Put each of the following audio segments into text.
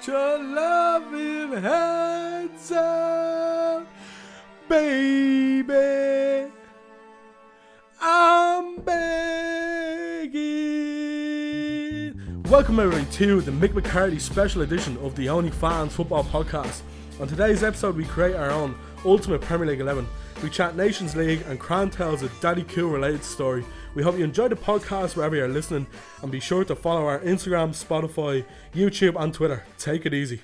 your loving hands out, baby. I'm begging. Welcome everybody to the Mick McCarthy special edition of the Only Fans Football Podcast. On today's episode, we create our own Ultimate Premier League 11. We chat Nations League and Cran tells a Daddy Cool related story. We hope you enjoy the podcast wherever you're listening, and be sure to follow our Instagram, Spotify, YouTube and Twitter. Take it easy.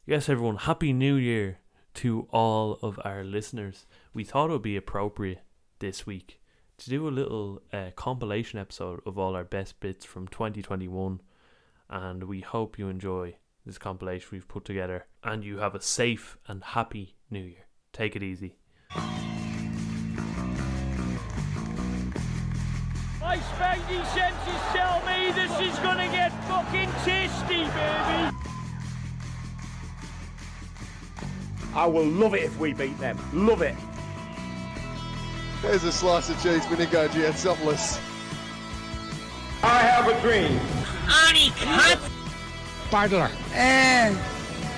Yes, everyone, Happy New Year to all of our listeners. We thought it would be appropriate this week to do a little compilation episode of all our best bits from 2021, and we hope you enjoy this compilation we've put together and you have a safe and happy New Year. Take it easy. My spidey senses tell me this is gonna get fucking tasty, baby. I will love it if we beat them. Love it. There's a slice of cheese, Minigo Gianopoulos. I have a dream. Arnie, cut! Bardler.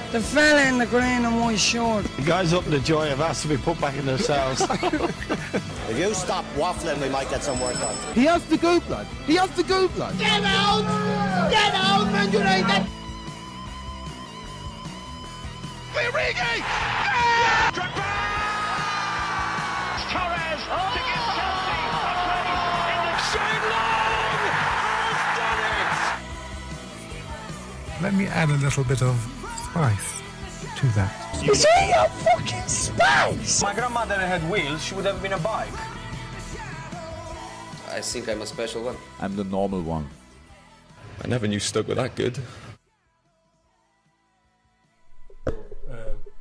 The fella in the green and white shirt. The guys up in the joy have asked to be put back in their cells. If you stop waffling, we might get some work done. He has to go, blood. He has to go, blood. Get out! Get out, Man United! Origi! Torres to give Chelsea a place in the Shane Long has done it! Let me add a little bit of spice to that. Is he a fucking space? My grandmother had wheels, she would have been a bike. I think I'm a special one. I'm the normal one. I never knew Stoke were that good.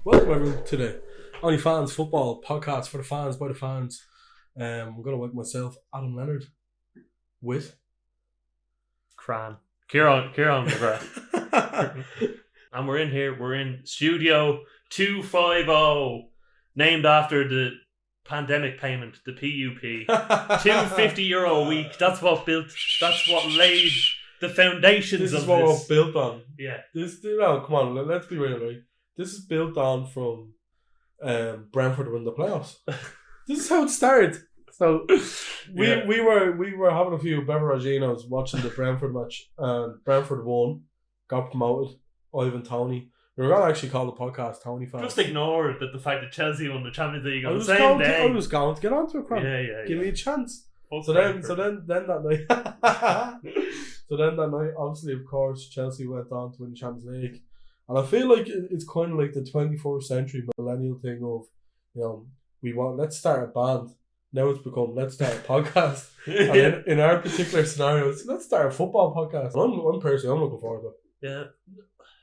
Welcome everyone to the Only Fans Football Podcast for the fans by the fans. I'm going to wake myself, Adam Leonard, with Cran. Kieran McGrath. And we're in here, we're in Studio 250, named after the pandemic payment, the PUP. €250 a week, that's what laid the foundations This is of what this. we're built on. Yeah. Come on, let's be real, right? This is built on from Brentford winning the playoffs. This is how it started. So we were having a few beveraginos watching the Brentford match, and Brentford won, got promoted. Ivan Tony. We were gonna actually call the podcast Tony Fans. Just ignore the fact that Chelsea won the Champions League on the I same day. was going to get onto it, Cran. Yeah. Give me a chance. Fuck So Brentford. then that night, obviously, of course, Chelsea went on to win the Champions League, and I feel like it's kind of like the 21st century millennial thing of, let's start a band. Now it's become let's start a podcast. And in our particular scenario, it's let's start a football podcast. I'm looking forward to it. Yeah.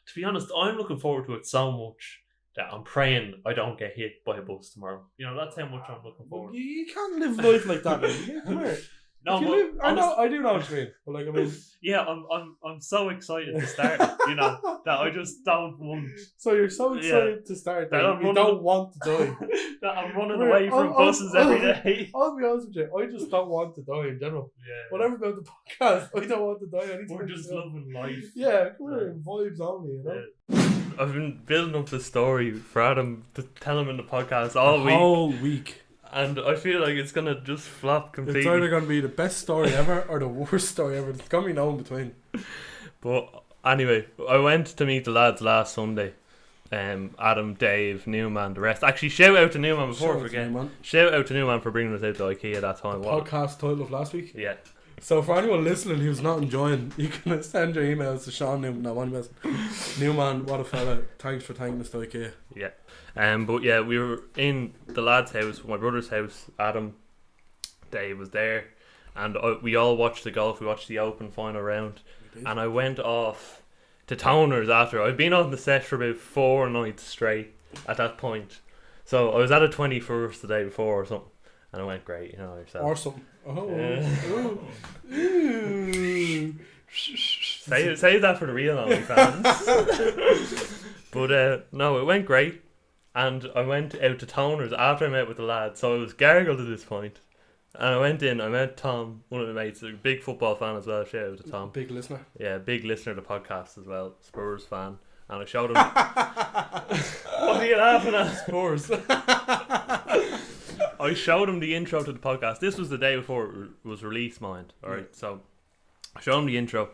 To be honest, I'm looking forward to it so much that I'm praying I don't get hit by a bus tomorrow. That's how much I'm looking forward. You can't live life like that, man. Come here. No, I do know what you mean. But yeah, I'm so excited to start. That I just don't want. So you're so excited to start that you don't want to die. That I'm running away from buses every day. I'll be honest with you. I just don't want to die in general. Yeah. Whatever about the podcast, I don't want to die. We're just loving life. Yeah, we're vibes only. I've been building up the story for Adam to tell him in the podcast all week. Whole week. And I feel like it's going to just flop completely. It's either going to be the best story ever or the worst story ever. It's going to be no in between. But anyway, I went to meet the lads last Sunday. Adam, Dave, Newman, the rest. Actually, shout out to Newman before I forget. Shout out to Newman for bringing us out to IKEA that time. Podcast title of last week? Yeah. So for anyone listening who's not enjoying, you can send your emails to Sean Newman. No, one Newman, what a fella. Thanks for taking us to IKEA. Yeah. But yeah, we were in the lad's house, my brother's house. Adam, Dave was there, and we all watched the golf. We watched the Open final round, and I went off to Toners after. I'd been on the set for about 4 nights straight at that point. So I was at a 21st the day before or something, and it went great, yourself. Or something. Save that for the real OnlyFans. But no, it went great. And I went out to Toners after I met with the lads. So I was gargled at this point. And I went in, I met Tom, one of my mates, a big football fan as well. Shout out to Tom. Big listener. Yeah, big listener to the podcast as well. Spurs fan. and I showed him. What are you laughing at? Spurs. I showed him the intro to the podcast. This was the day before it was released, mind. Alright, so I showed him the intro,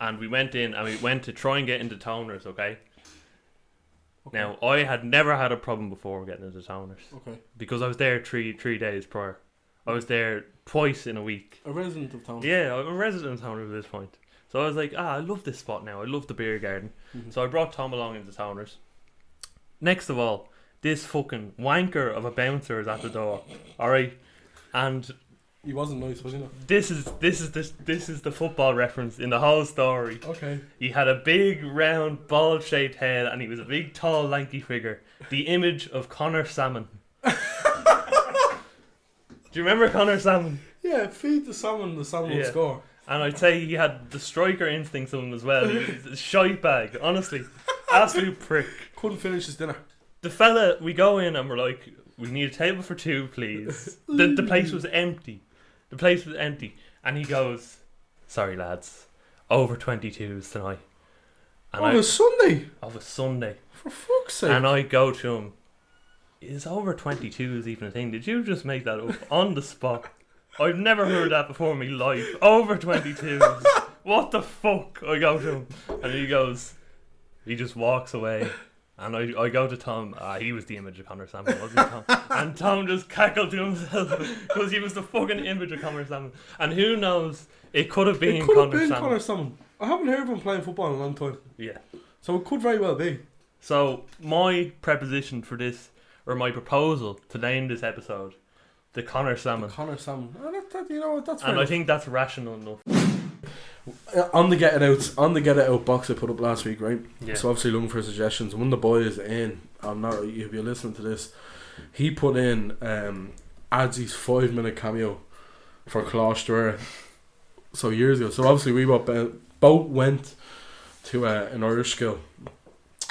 and we went in and we went to try and get into toners, okay? Now, I had never had a problem before getting into toners. Okay. Because I was there three days prior. I was there twice in a week. A resident of toners. Yeah, I'm a resident of toners at this point. So I was like, I love this spot now. I love the beer garden. So I brought Tom along into toners. Next of all, this fucking wanker of a bouncer is at the door. Alright? And he wasn't nice, was he not? This is the football reference in the whole story. Okay. He had a big, round, ball-shaped head, and he was a big, tall, lanky figure. The image of Connor Salmon. Do you remember Connor Salmon? Yeah, feed the salmon will score. And I'd say he had the striker instincts of him as well. He was a shite bag, honestly. Absolute prick. Couldn't finish his dinner. The fella, we go in and we're like, we need a table for two, please. The place was empty. The place was empty. And he goes, sorry lads, over 22s tonight. And a Sunday? Of a Sunday. For fuck's sake. And I go to him, is over 22s even a thing? Did you just make that up on the spot? I've never heard that before in my life. Over 22s. What the fuck? I go to him. And he just walks away. And I go to Tom. He was the image of Connor Salmon, wasn't he, Tom? And Tom just cackled to himself because he was the fucking image of Connor Salmon. And who knows, it could have been Connor Salmon. I haven't heard of him playing football in a long time. Yeah. So it could very well be. So my preposition for this, or my proposal to name this episode, the Connor Salmon. Connor Salmon. That's and I think that's rational enough. On the Get It Out box I put up last week, right? Yeah. So obviously looking for suggestions. One of the boys in, if you're listening to this, he put in Adzy's 5-minute cameo for Closter. So years ago. So obviously we both went to an Irish school,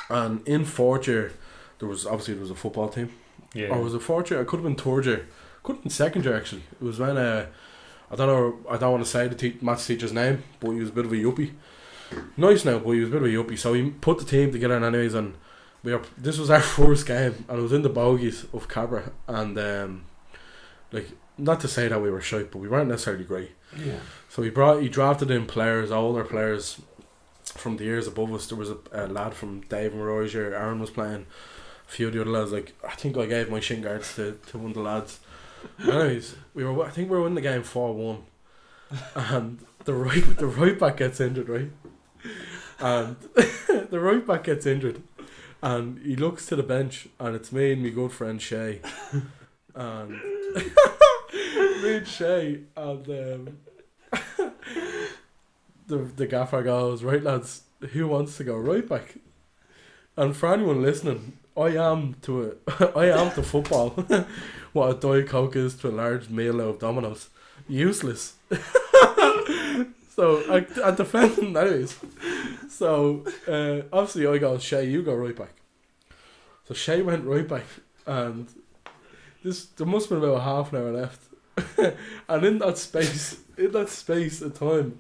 and in fourth year there was a football team. Yeah. Or was it fourth year? It could have been third year. Could have been second year actually. It was when I don't want to say the maths teacher's name, but he was a bit of a yuppie. Nice now, but he was a bit of a yuppie. So he put the team together, and anyways, and this was our first game, and it was in the bogies of Cabra, and not to say that we were shite, but we weren't necessarily great. Yeah. So he drafted in older players from the years above us. There was a lad from Dave and Roy's year. Aaron was playing. A few of the other lads, I think I gave my shin guards to one of the lads. Anyways, I think we were winning the game 4-1, and the right back gets injured, right? And the right back gets injured, and he looks to the bench, and it's me and my good friend Shay, and me and Shay, and the gaffer goes, right lads, who wants to go right back? And for anyone listening, I am to football what a Diet Coke is to a large meal of Domino's. Useless. So I defend him anyways. So obviously I go, Shay, you go right back. So Shay went right back, and there must have been about half an hour left. And in that space of time,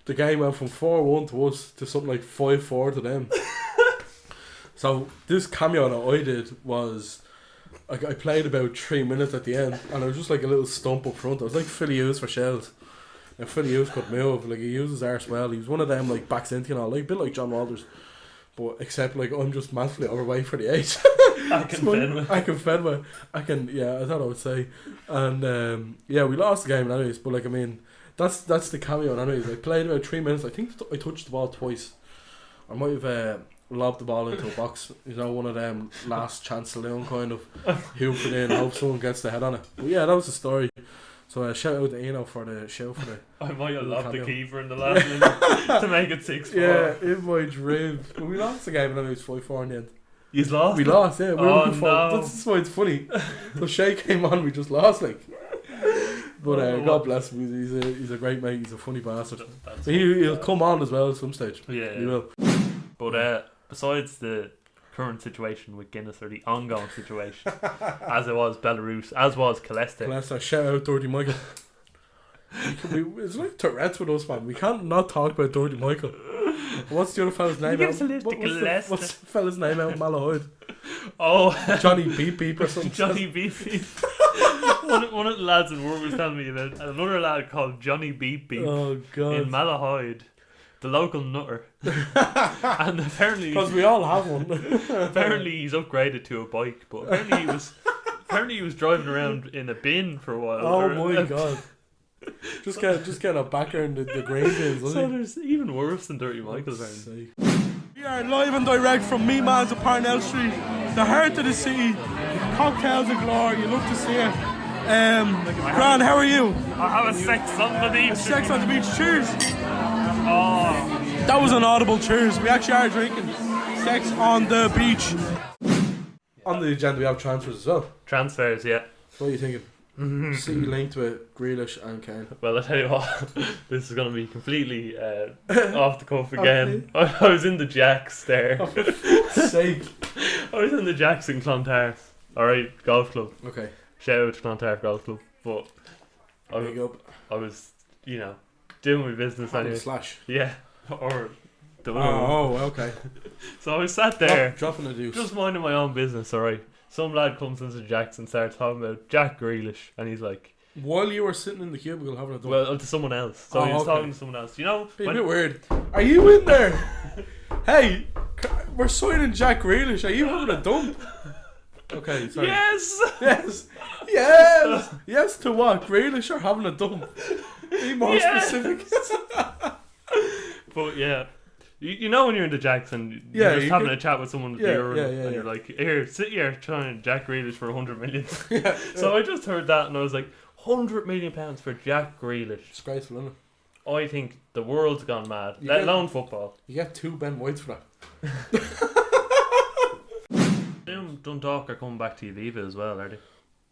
the game went from 4-1 to us to something like 5-4 to them. So this cameo that I did was, I played about 3 minutes at the end, and I was just like a little stump up front. I was like Philly Hughes for Shells. Now Philly Hughes could move, he uses arse well. He was one of them backs into and all, a bit like John Walters, but except I'm just massively overweight for the age. I can fed I thought I would say, and we lost the game anyways. But that's the cameo anyways. I played about 3 minutes. I think I touched the ball twice. I might have lobbed the ball into a box, one of them last chance saloon kind of hoop it in, hope someone gets the head on it. But yeah, that was the story. So shout out to Eno for the show for the. I might have lobbed the keeper in the last minute to make it 6-4. Yeah, in my dreams. But we lost the game and it was 5-4 in the end. You lost? We lost, yeah. No. That's why it's funny. So Shay came on, we just lost But God bless him, he's a great mate, he's a funny bastard. He'll come on as well at some stage. Yeah. He will. But besides the current situation with Guinness, or the ongoing situation, as it was Belarus, as was Caleste. Shout out Dirty Michael. It's like Tourette's with us, man. We can't not talk about Dirty Michael. What's the other fella's name? Give us a list to What's the fella's name out in Malahide? Oh, Johnny Beep Beep or something. Johnny Beep Beep. One of the lads in work was telling me about another lad called Johnny Beep Beep Oh god. in Malahide, the local nutter. And apparently, Because we all have one. apparently he's upgraded to a bike, but apparently he was driving around in a bin for a while. Oh my god. Just get a backer in the green bins, So there's even worse than Dirty Michael apparently. We are live and direct from Me Man's at Parnell Street, the heart of the city. Cocktails and glory, you love to see it. Gran, how are you? I have a sex on the beach. Sex on the beach, cheers. Oh, That was an audible cheers. We actually are drinking sex on the beach. On the agenda we have transfers as well. transfers, yeah. What are you thinking? City linked with Grealish and Kane. Well, I tell you what, this is going to be completely off the cuff again. I was in the Jacks there. Oh, for fuck's sake. I was in the Jacks in Clontarf. Alright, golf club. Okay. Shout out to Clontarf Golf Club. But Big up. I was, doing my business anyway. Slash. Yeah, or the Oh, okay. So I was sat there, Dropping the deuce. just minding my own business, alright. Some lad comes into Jacks and starts talking about Jack Grealish, and he's like, While you were sitting in the cubicle having a dump. well, to someone else. So he was okay. talking to someone else. You know, Be a when- bit weird. Are you in there? Hey, we're signing Jack Grealish. Are you having a dump? Okay, sorry. yes! Yes. Yes. Yes to what? Grealish or having a dump? Be more Yes. specific. But yeah, you know when you're in the Jacks and Yeah, you're just you having can- a chat with someone at the Yeah, urinal yeah, and you're like, here, sit here trying Jack Grealish for 100 million. Yeah. So I just heard that and I was like, £100 million for Jack Grealish. Disgraceful, isn't it? I think the world's gone mad, You let get- alone football. You get 2 Ben Whites for that. Dundalk are coming back to Aviva as well, are they?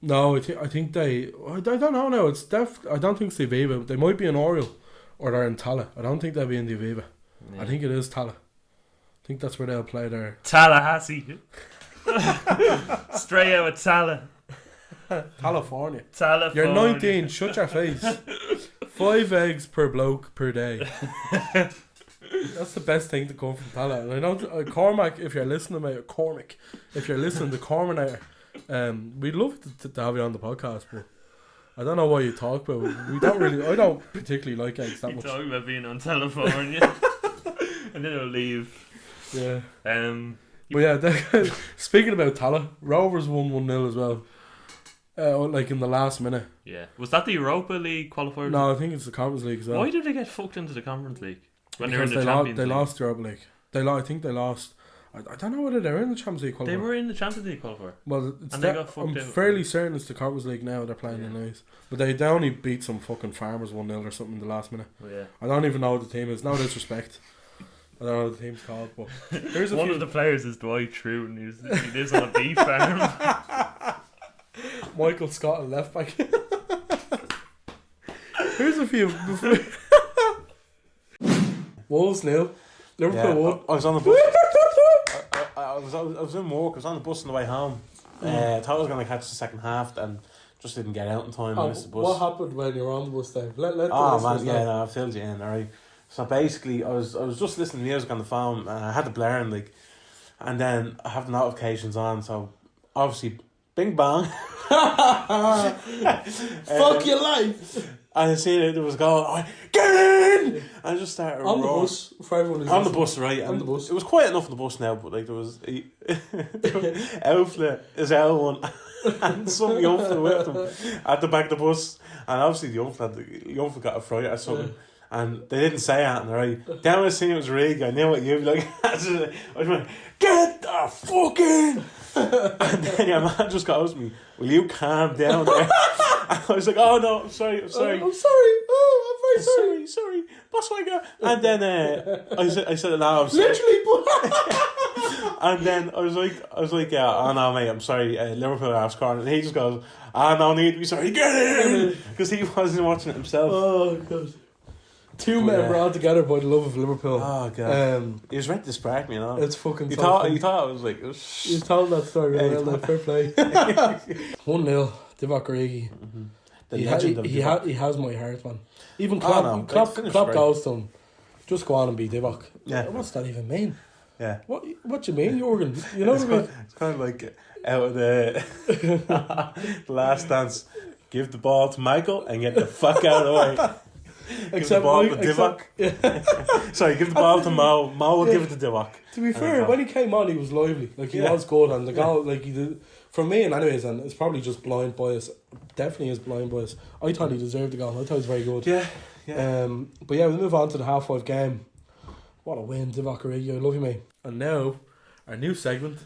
No, I think they. I don't know now. It's I don't think it's the Aviva. They might be in Oriel or they're in Tala. I don't think they'll be in the Aviva. Yeah. I think it is Tala. I think that's where they'll play their. Tallahassee. Straight out of California. California. You're 19. Shut your face. 5 eggs per bloke per day. That's the best thing to come from Tala. And I know Cormac, if you're listening, mate, Cormac, if you're listening, the Corminator, we'd love to have you on the podcast, but I don't know what you talk about. I don't particularly like eggs that You much. talk about being on California, and then it'll leave. Yeah. Um, But yeah, speaking about Tala, Rovers won 1-0 as well. Like in the last minute. yeah. Was that the Europa League qualifier? No, I think it's the Conference League as well. Why did they get fucked into the Conference League when Because they were in the Champions they League? lost the Europa League. I think they lost. I don't know whether they're in the Champions League qualifier. They were in the Champions League qualifier. Well, it's And they got fucked I'm out. fairly certain it's the Conference League now they're playing in those. But they only beat some fucking Farmers 1-0 or something in the last minute. Oh, yeah. I don't even know what the team is. No disrespect. I don't know what the team's called, but here's One of the players is Dwight True, and he lives on a beef farm. Michael Scott and left back. Here's a few. Wolves nil. Liverpool won. I was on the bus. I was in work. I was on the bus on the way home. I thought I was going to catch the second half, and just didn't get out in time. I missed the bus. What happened when you were on the bus, Dave? Let the Oh listeners man, yeah, know. no, I filled you in, alright. So basically, I was just listening to music on the phone, and I had the blaring, like, and then I have the notifications on. So obviously, bing bang. Fuck your life. And I seen it. There was a goal. I get in. I just started On the roaring. bus for everyone who's On the listening. bus, right? On And the bus. It was quiet enough on the bus now, but like there was Elfle is L1 and some young fella with them at the back of the bus, and obviously the young fella got a fright or something. And they didn't say anything, right? Then when I seen it was Rig, I knew what you'd be like. I was like, get the fuck in! And then your man just goes to me, will you calm down there? And I was like, oh no, I'm sorry. I'm sorry. Oh, I'm very sorry. Sorry. That's what I got. And then I said, no, I'm sorry. Literally, but And then I was like, yeah, oh no, mate, I'm sorry, Liverpool are scoring. And he just goes, no need to be sorry, get in! Because he wasn't watching it himself. oh god. Two men brought together by the love of Liverpool. Oh god. He was ready to spark me, you know. It's fucking You so thought funny. I was like, You told that story Yeah, well, like, fair play. 1-0, Divock Origi. the legend of He has my heart, man. Even Oh, no, Klopp finished Klopp great. goes to him. Just go on and be Divock. Yeah. What's that even mean? Yeah. What do you mean, Jurgen? You know what I mean? It's kind of like out of the Last Dance. Give the ball to Michael and get the fuck out of the way. Give the ball to Divock. Sorry, give the ball to Mo. Mo will give it to Divock. To be fair, when he came on, he was lively. Like, he was good. And the goal, like, he did, for me, and anyways, and it's probably just blind bias. Definitely is blind bias. I thought he deserved the goal. I thought he was very good. Yeah. But yeah, we'll move on to the half-5 game. What a win, Divock Origi. I love you, mate. And now, our new segment.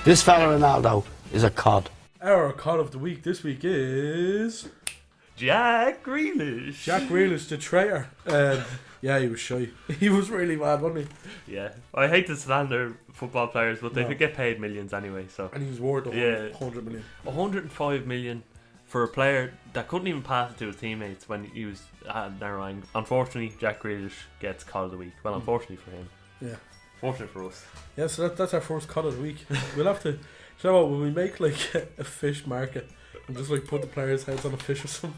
This fella Ronaldo is a cod. Our cod of the week this week is Jack Grealish. Jack Grealish, the traitor. Yeah, he was shy. He was really mad, wasn't he? Yeah. I hate to slander football players, but they could get paid millions anyway. So. And he was worth 100 million. 105 million for a player that couldn't even pass it to his teammates when he was narrowing. Unfortunately, Jack Grealish gets cod of the week. Well, unfortunately for him. Yeah. Fortunate for us. Yeah, so that's our first cod of the week. We'll have to, you know what, when we make like a fish market and just like put the players' heads on a fish or something.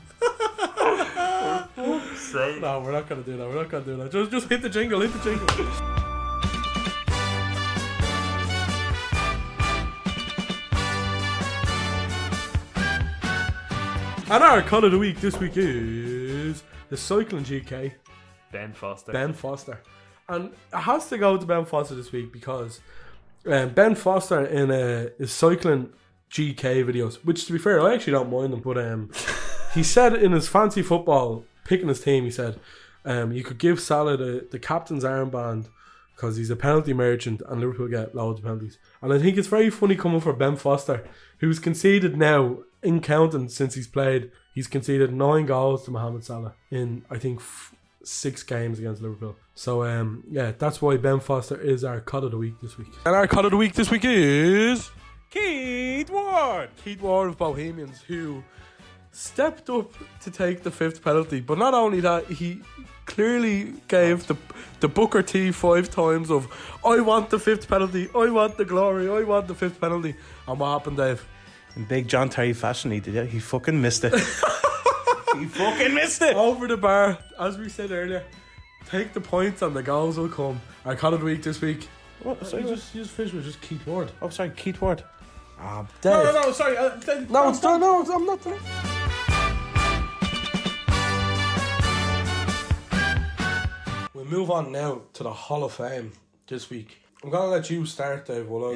No, we're not gonna do that. Just hit the jingle. And our cod of the week this week is the cycling GK. Ben Foster. And it has to go to Ben Foster this week because Ben Foster in his cycling GK videos, which to be fair, I actually don't mind them, but he said in his fancy football, picking his team, he said you could give Salah the captain's armband because he's a penalty merchant and Liverpool get loads of penalties. And I think it's very funny coming for Ben Foster, who's conceded now, in counting since he's played, he's conceded 9 goals to Mohamed Salah in, I think, 6 games against Liverpool. So yeah, that's why Ben Foster is our cod of the week this week. And our cod of the week this week is Keith Ward of Bohemians, who stepped up to take the 5th penalty. But not only that, he clearly gave the Booker T 5 times of I want the 5th penalty, I want the glory, I want the 5th penalty. And what happened, Dave? In big John Terry fashion, he did it. He fucking missed it. He fucking missed it. Over the bar, as we said earlier. Take the points and the goals will come. Our cod of the week this week. What? Sorry, just finish with just Keith Ward. Oh, sorry, Keith Ward. Dave. No, sorry. No, it's done. No, I'm not done. We'll move on now to the Hall of Fame this week. I'm gonna let you start, Dave, while I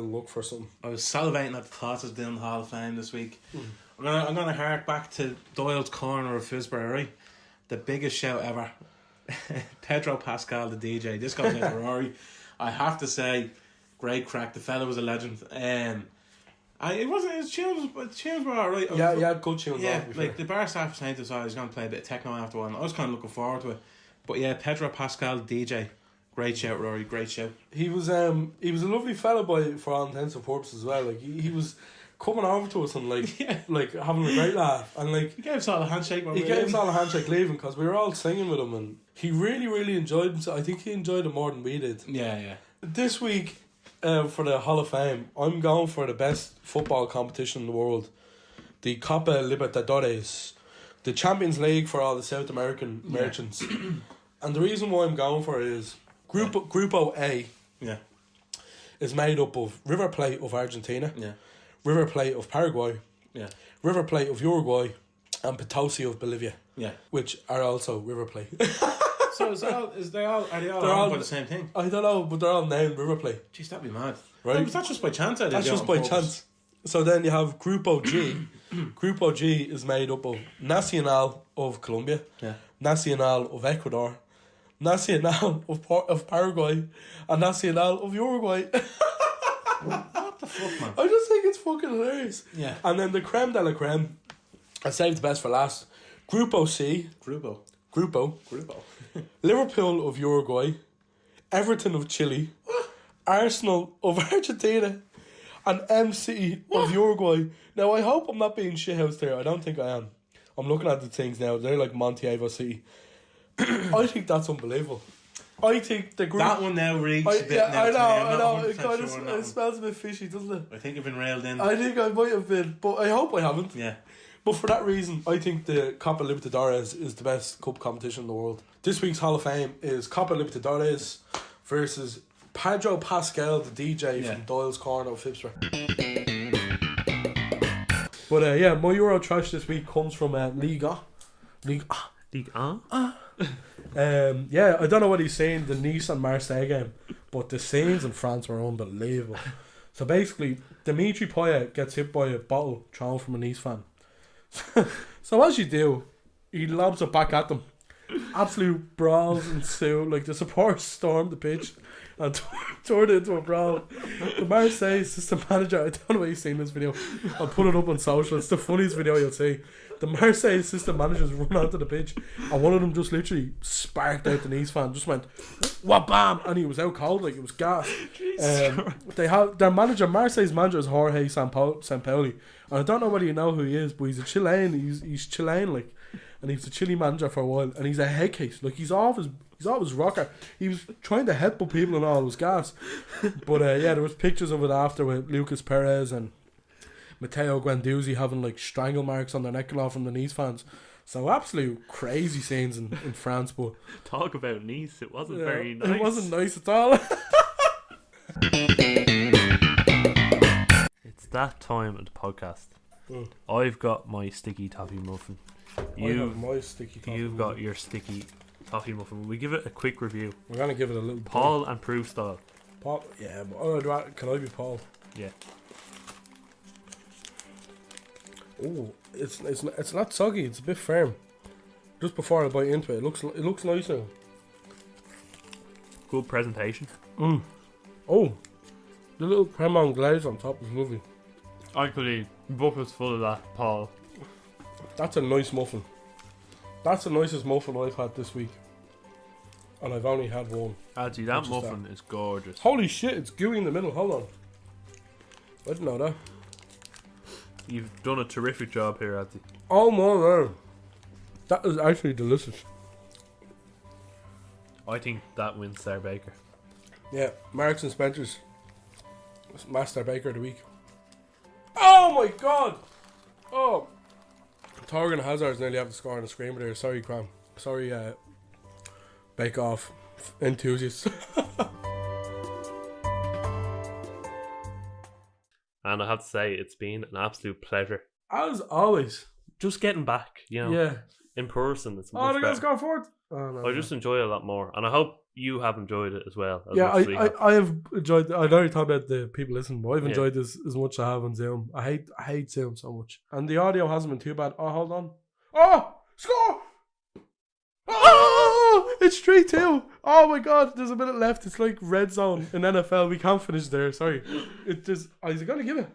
look for something. I was salivating at the thought of doing the Hall of Fame this week. I'm gonna hark back to Doyle's corner of Fisbury, right? The biggest shout ever. Pedro Pascal, the DJ. This goes into Rory. I have to say, great crack. The fella was a legend. His tunes were alright. Yeah, good tunes. Yeah, like the bar staff was saying to us, I was going to play a bit of techno after one. I was kind of looking forward to it. But yeah, Pedro Pascal, DJ. Great shout, Rory. Great shout. He was a lovely fella for all intents and purposes as well. Like he was coming over to us and like having a great laugh, and like he gave us all a handshake. Leaving because we were all singing with him, and he really enjoyed himself. I think he enjoyed it more than we did. Yeah. This week, for the Hall of Fame, I'm going for the best football competition in the world, the Copa Libertadores, the Champions League for all the South American merchants. And the reason why I'm going for it is Grupo A. Yeah. Is made up of River Plate of Argentina. Yeah. River Plate of Paraguay, River Plate of Uruguay, and Potosi of Bolivia, which are also River Plate. So are they all owned by the same thing? I don't know, but they're all named River Plate. Jeez, that'd be mad. Right? No, but that's just by chance. That's just by chance. So then you have Grupo G. Grupo G is made up of Nacional of Colombia, Nacional of Ecuador, Nacional of Paraguay, and Nacional of Uruguay. What the fuck, man? I just think it's fucking hilarious. Yeah. And then the creme de la creme, I saved the best for last. Grupo C. Grupo. Liverpool of Uruguay, Everton of Chile, Arsenal of Argentina, and MC of Uruguay. Now, I hope I'm not being shithoused there. I don't think I am. I'm looking at the things now. They're like Montevideo City. I think that's unbelievable. I think the group... That one now reeks a bit now. I know. It kind of it smells a bit fishy, doesn't it? I think I've been railed in. I think I might have been, but I hope I haven't. Yeah. But for that reason, I think the Copa Libertadores is the best cup competition in the world. This week's Hall of Fame is Copa Libertadores versus Pedro Pascal, the DJ from Doyle's Corner of Phipsburg. But yeah, my Euro trash this week comes from Liga. Yeah, I don't know what he's saying, the Nice and Marseille game, but the scenes in France were unbelievable. So basically, Dimitri Payet gets hit by a bottle thrown from a Nice fan. So as you do, he lobs it back at them. Absolute brawls ensue. Like the supporters stormed the pitch and turned it into a brawl. The Marseille assistant manager, I don't know where you've seen this video, I'll put it up on social, it's the funniest video you'll see. The Marseille assistant managers run onto the pitch and one of them just literally sparked out the Nice fan, just went wha bam, and he was out cold, like it was gas. They have their manager, Marseille's manager is Jorge Sampaoli, and I don't know whether you know who he is, but he's a Chilean. He's Chilean, like, and he was a Chile manager for a while, and he's a head case, like he's off his rocker. He was trying to headbutt people and all, it was gas. But yeah, there was pictures of it after with Lucas Perez and Matteo Guendouzi having like strangle marks on their neck and all from the Nice fans. So absolute crazy scenes in France. But talk about Nice, it wasn't very nice. It wasn't nice at all. It's that time of the podcast. I've got my sticky toffee muffin. You've got your sticky toffee muffin. We give it a quick review. We're gonna give it a little Paul and Proof style. Paul, yeah. But can I be Paul? Yeah. Oh, it's not soggy. It's a bit firm. Just before I bite into it, it looks nice now. Good presentation. Oh, the little cremon glaze on top is lovely. I could eat buckets full of that, Paul. That's a nice muffin. That's the nicest muffin I've had this week, and I've only had one. Adzi, that muffin is gorgeous. Holy shit, it's gooey in the middle. Hold on. I didn't know that. You've done a terrific job here, Adzi. Oh my god. That is actually delicious. I think that wins Star Baker. Yeah, Marks and Spencer's Master Baker of the week. Oh my god! Oh, Torgan Hazard's nearly have to score on the screamer there. Sorry, Cram. Sorry, Bake Off enthusiasts. And I have to say, it's been an absolute pleasure. As always. Just getting back, you know. Yeah. In person, it's much Oh, they're going to better. score forward. Oh, no, I just enjoy it a lot more, and I hope you have enjoyed it as well. As yeah, much as we have. I have enjoyed. I already talked about the people listening, but I've enjoyed this as much as I have on Zoom. I hate Zoom so much, and the audio hasn't been too bad. Oh, hold on. Oh, score! Oh, it's 3-2. Oh my god, there's a minute left. It's like red zone in NFL. We can't finish there. Sorry. It just. Is it gonna give it?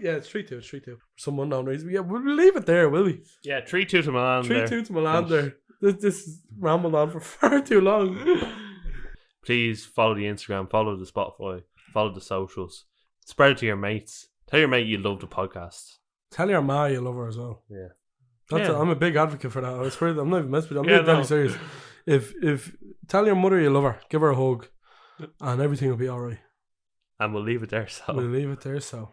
Yeah, it's 3-2. It's 3-2 for some unknown reason. Yeah, we'll leave it there, will we? Yeah, 3-2 to Milan. 3-2 to Milan there. This rambled on for far too long. Please follow the Instagram, follow the Spotify, follow the socials. Spread it to your mates. Tell your mate you love the podcast. Tell your ma you love her as well. Yeah. I'm a big advocate for that. I'm not even messing with you. I'm being deadly serious. If tell your mother you love her, give her a hug, and everything will be alright. And we'll leave it there. We'll leave it there. So.